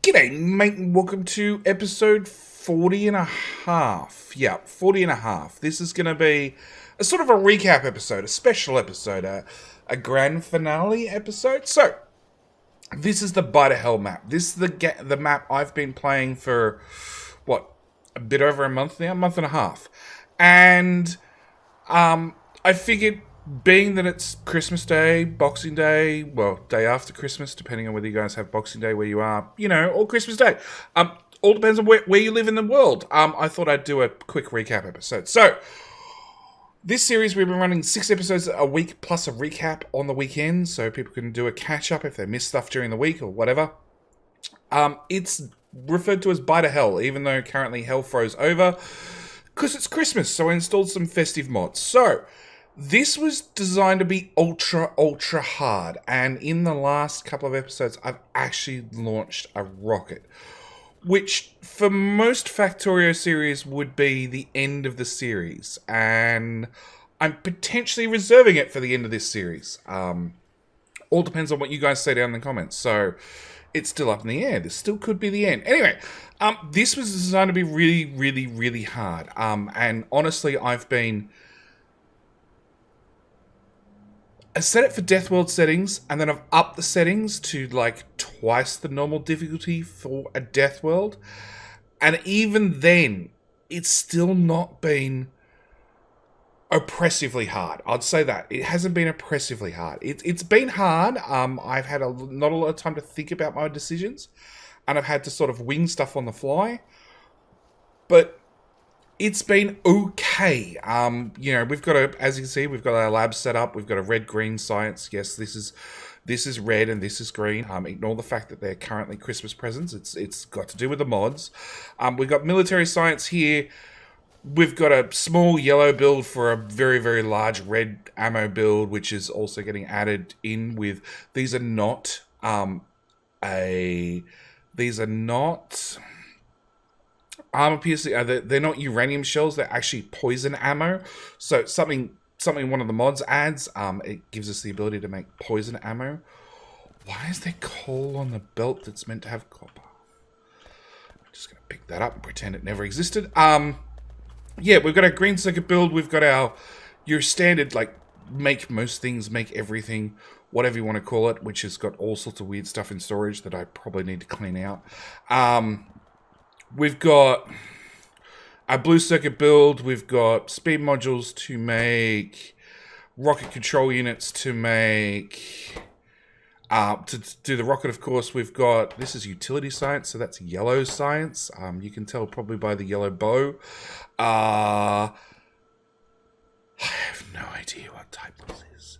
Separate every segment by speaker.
Speaker 1: G'day, mate, and welcome to episode 40½. Yeah, 40½. This is going to be a sort of a recap episode, a special episode, a grand finale episode. So, this is the Bite of Hell map. This is the map I've been playing for, what, a bit over a month now? A month and a half. And I figured, being that it's Christmas Day, Boxing Day, well, day after Christmas, depending on whether you guys have Boxing Day where you are, or Christmas Day. All depends on where you live in the world. I thought I'd do a quick recap episode. So, this series, we've been running 6 episodes a week plus a recap on the weekend, so people can do a catch-up if they miss stuff during the week or whatever. It's referred to as Bite of Hell, even though currently Hell froze over, because it's Christmas, so I installed some festive mods. So, this was designed to be ultra hard, and in the last couple of episodes, I've actually launched a rocket, which for most Factorio series would be the end of the series, and I'm potentially reserving it for the end of this series. All depends on what you guys say down in the comments, so it's still up in the air. This still could be the end. Anyway, this was designed to be really hard, and honestly, I set it for Deathworld settings, and then I've upped the settings to like twice the normal difficulty for a Deathworld. And even then, it's still not been oppressively hard. I'd say that. It hasn't been oppressively hard. It's been hard. I've had not a lot of time to think about my decisions, and I've had to sort of wing stuff on the fly. But it's been okay. We've got as you can see, we've got our lab set up. We've got a red-green science. Yes, this is red and this is green. Ignore the fact that they're currently Christmas presents. It's got to do with the mods. We've got military science here. We've got a small yellow build for a very large red ammo build, which is also getting added in with. These are not armor piercing. They're not uranium shells. They're actually poison ammo. So something one of the mods adds. It gives us the ability to make poison ammo. Why is there coal on the belt that's meant to have copper? I'm just gonna pick that up and pretend it never existed. Yeah, we've got our green circuit build. We've got your standard make most things, make everything, whatever you want to call it, which has got all sorts of weird stuff in storage that I probably need to clean out. We've got a blue circuit build. We've got speed modules to make, rocket control units to make, to do the rocket, of course. We've got, this is utility science, so that's yellow science. You can tell probably by the yellow bow. I have no idea what type this is.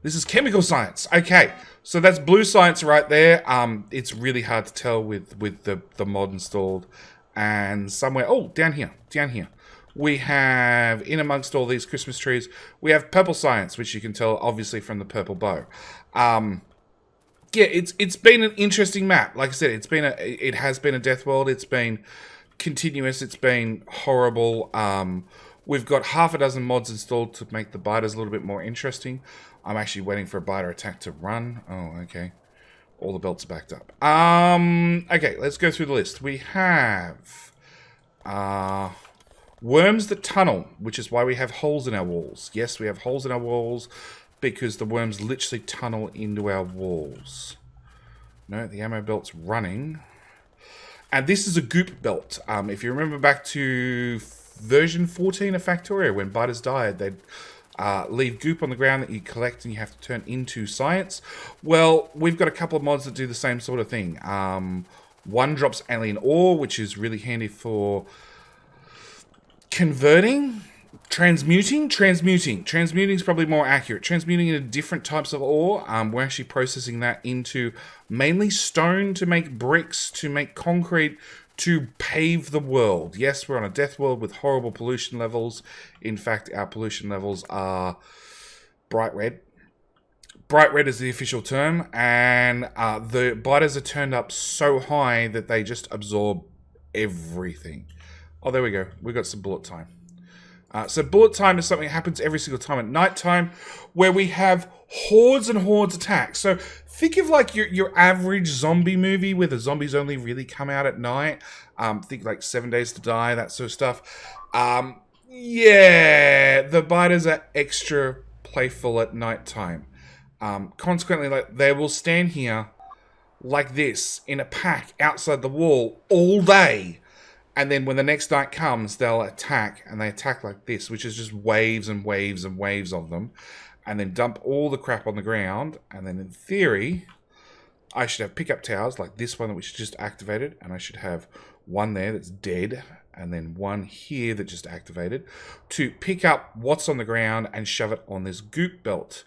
Speaker 1: This is chemical science. Okay, so that's blue science right there. It's really hard to tell with the mod installed. And somewhere, down here, we have, in amongst all these Christmas trees, we have purple science, which you can tell obviously from the purple bow. Yeah, it's been an interesting map. Like I said, it has been a Deathworld. It's been continuous. It's been horrible. We've got half a dozen mods installed to make the biters a little bit more interesting. I'm actually waiting for a biter attack to run. Oh, okay. All the belts are backed up. Okay, let's go through the list. We have worms that tunnel, which is why we have holes in our walls. Yes, we have holes in our walls because the worms literally tunnel into our walls. No, the ammo belt's running. And this is a goop belt. If you remember back to version 14 of Factorio, when biters died, they'd leave goop on the ground that you collect and you have to turn into science. Well, we've got a couple of mods that do the same sort of thing. One drops alien ore, which is really handy for converting, transmuting is probably more accurate. Transmuting into different types of ore. We're actually processing that into mainly stone to make bricks, to make concrete, to pave the world. Yes, we're on a death world with horrible pollution levels. In fact, our pollution levels are bright red. Bright red is the official term, and the biters are turned up so high that they just absorb everything. Oh, there we go. We got some bullet time. So bullet time is something that happens every single time at nighttime, where we have hordes and hordes attack. So think of like your average zombie movie where the zombies only really come out at night. Think like 7 Days to Die, that sort of stuff. Yeah, the biters are extra playful at nighttime. Consequently, like they will stand here like this in a pack outside the wall all day. And then when the next night comes, they'll attack, and they attack like this, which is just waves and waves and waves of them, and then dump all the crap on the ground. And then in theory, I should have pickup towers like this one that we just activated, and I should have one there that's dead, and then one here that just activated, to pick up what's on the ground and shove it on this goop belt,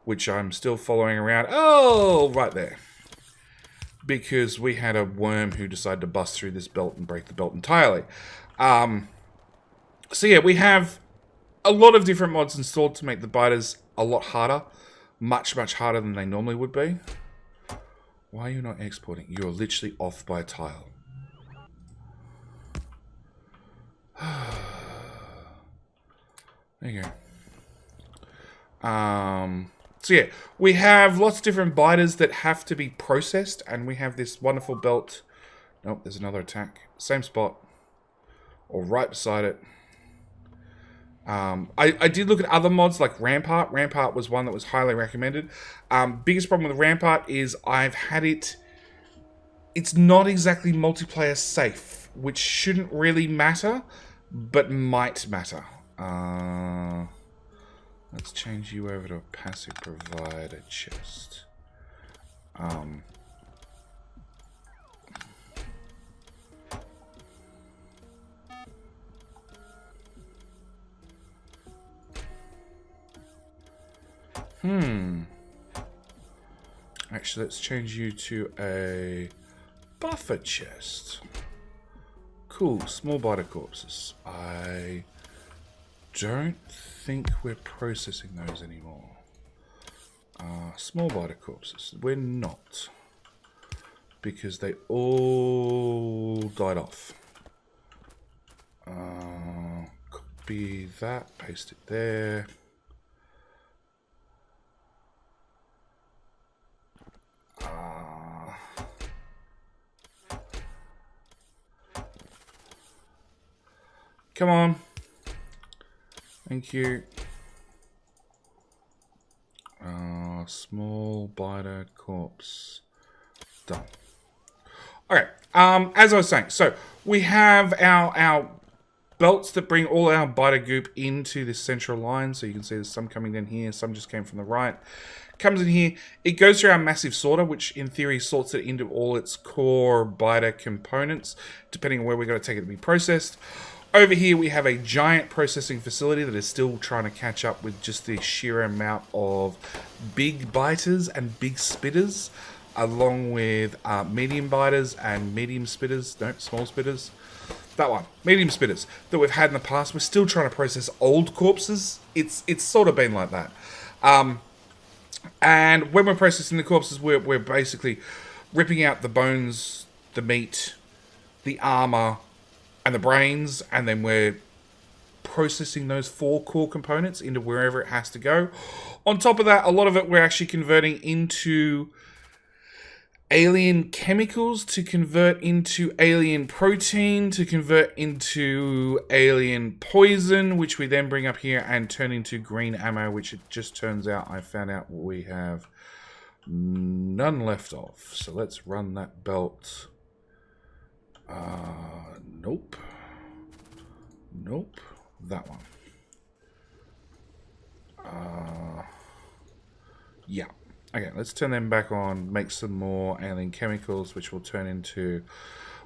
Speaker 1: which I'm still following around. Oh, right there. Because we had a worm who decided to bust through this belt and break the belt entirely. So yeah, we have a lot of different mods installed to make the biters a lot harder. Much, much harder than they normally would be. Why are you not exporting? You're literally off by a tile. There you go. So yeah, we have lots of different biters that have to be processed, and we have this wonderful belt. Nope, there's another attack. Same spot. Or right beside it. I did look at other mods like Rampart. Rampart was one that was highly recommended. Biggest problem with Rampart is I've had it... It's not exactly multiplayer safe, which shouldn't really matter, but might matter. Let's change you over to a passive provider chest. Actually, let's change you to a buffer chest. Cool, small biter corpses. I don't think we're processing those anymore. Small biter corpses. We're not. Because they all died off. Copy that, paste it there. Come on. Thank you. Small biter corpse. Done. Okay. As I was saying, so we have our belts that bring all our biter goop into this central line. So you can see there's some coming down here, some just came from the right. Comes in here, it goes through our massive sorter, which in theory sorts it into all its core biter components, depending on where we're going to take it to be processed. Over here we have a giant processing facility that is still trying to catch up with just the sheer amount of big biters and big spitters, along with medium biters and medium spitters, no, small spitters. That one, medium spitters, that we've had in the past. We're still trying to process old corpses. It's sort of been like that. And when we're processing the corpses, we're basically ripping out the bones, the meat, the armor, and the brains, and then we're processing those 4 core components into wherever it has to go. On top of that, a lot of it we're actually converting into alien chemicals, to convert into alien protein, to convert into alien poison, which we then bring up here and turn into green ammo, which it just turns out I found out we have none left of. So let's run that belt. Nope. Nope. That one. Yeah. Okay, let's turn them back on, make some more alien chemicals, which will turn into...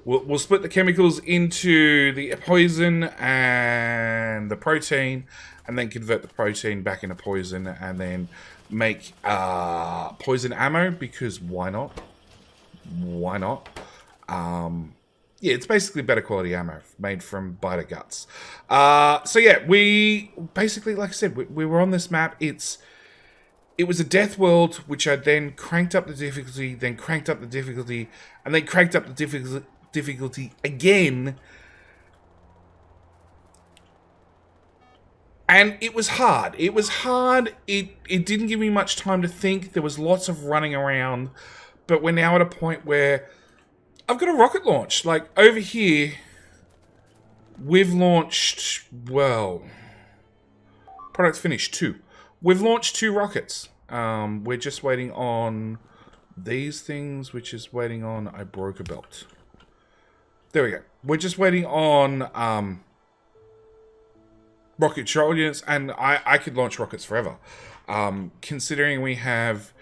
Speaker 1: We'll split the chemicals into the poison and the protein, and then convert the protein back into poison, and then make poison ammo, because why not? Why not? Yeah, it's basically better quality ammo made from biter guts. So yeah, we basically, like I said, we were on this map. It was a Deathworld, which I then cranked up the difficulty, then cranked up the difficulty, and then cranked up the difficulty again. And it was hard. It was hard. It didn't give me much time to think. There was lots of running around. But we're now at a point where I've got a rocket launch. Like, over here, we've launched, well, products finished, 2. We've launched 2 rockets. We're just waiting on these things, which is waiting on, I broke a belt. There we go. We're just waiting on rocket control units, and I could launch rockets forever. Considering we have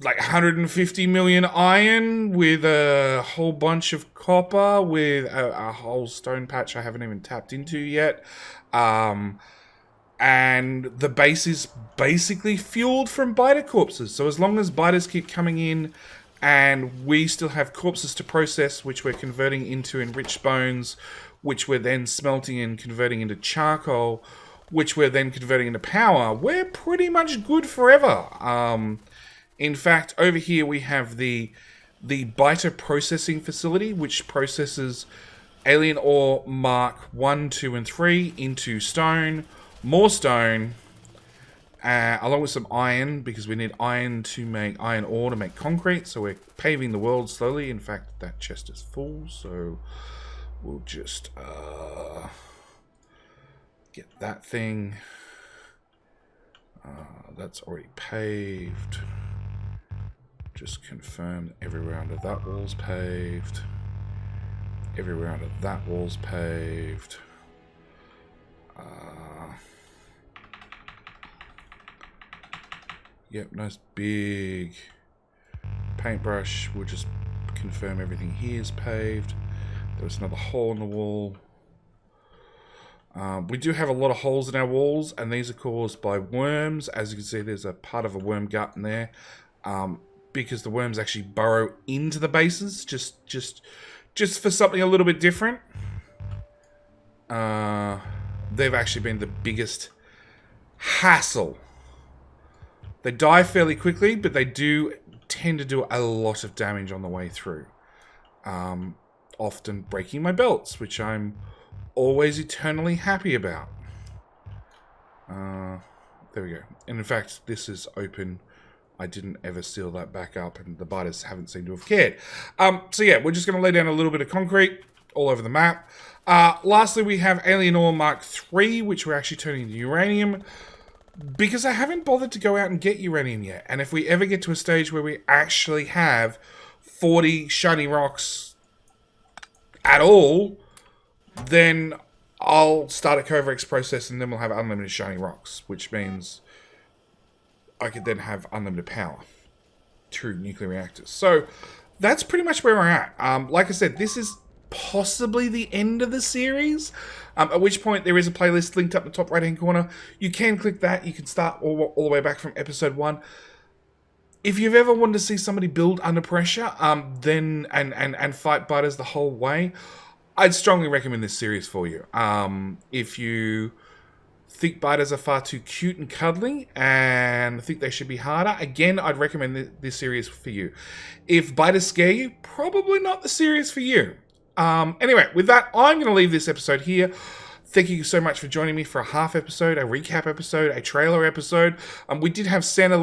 Speaker 1: like 150 million iron with a whole bunch of copper with a whole stone patch I haven't even tapped into yet. And the base is basically fueled from biter corpses. So as long as biters keep coming in and we still have corpses to process, which we're converting into enriched bones, which we're then smelting and converting into charcoal, which we're then converting into power, we're pretty much good forever. In fact, over here we have the biter processing facility, which processes alien ore Mark 1, 2, and 3 into stone, more stone, along with some iron, because we need iron to make iron ore to make concrete. So we're paving the world slowly. In fact, that chest is full, so we'll just get that thing. That's already paved. Just confirm every round of that wall's paved. Every round of that wall's paved. Yep, nice big paintbrush. We'll just confirm everything here is paved. There was another hole in the wall. We do have a lot of holes in our walls, and these are caused by worms. As you can see, there's a part of a worm gut in there. Because the worms actually burrow into the bases, just for something a little bit different. They've actually been the biggest hassle. They die fairly quickly, but they do tend to do a lot of damage on the way through. Often breaking my belts, which I'm always eternally happy about. There we go. And in fact, this is open. I didn't ever seal that back up, and the biters haven't seemed to have cared. So yeah, we're just going to lay down a little bit of concrete all over the map. Lastly, we have Alien Ore Mark 3, which we're actually turning into uranium, because I haven't bothered to go out and get uranium yet. And if we ever get to a stage where we actually have 40 shiny rocks at all, then I'll start a Covax process, and then we'll have unlimited shiny rocks, which means I could then have unlimited power through nuclear reactors. So that's pretty much where we're at. Like I said, this is possibly the end of the series, at which point there is a playlist linked up in the top right hand corner. You can click that. You can start all the way back from episode 1. If you've ever wanted to see somebody build under pressure, then and fight biters the whole way, I'd strongly recommend this series for you. If you think biters are far too cute and cuddly and think they should be harder, again, I'd recommend this series for you. If biters scare you, probably not the series for you. Anyway, with that, I'm going to leave this episode here. Thank you so much for joining me for a half episode, a recap episode, a trailer episode. We did have Santa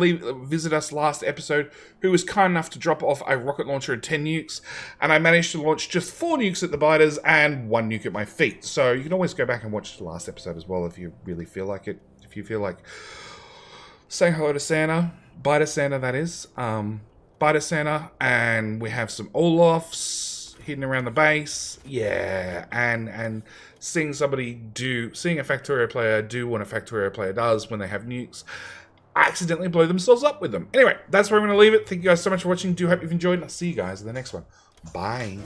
Speaker 1: visit us last episode, who was kind enough to drop off a rocket launcher and 10 nukes, and I managed to launch just 4 nukes at the biters and 1 nuke at my feet. So you can always go back and watch the last episode as well if you really feel like it. If you feel like saying hello to Santa, biter Santa, that is. Biter Santa, and we have some Olafs hidden around the base, yeah, and seeing a Factorio player do what a Factorio player does when they have nukes, accidentally blow themselves up with them. Anyway, that's where I'm going to leave it. Thank you guys so much for watching. Do hope you've enjoyed, and I'll see you guys in the next one. Bye.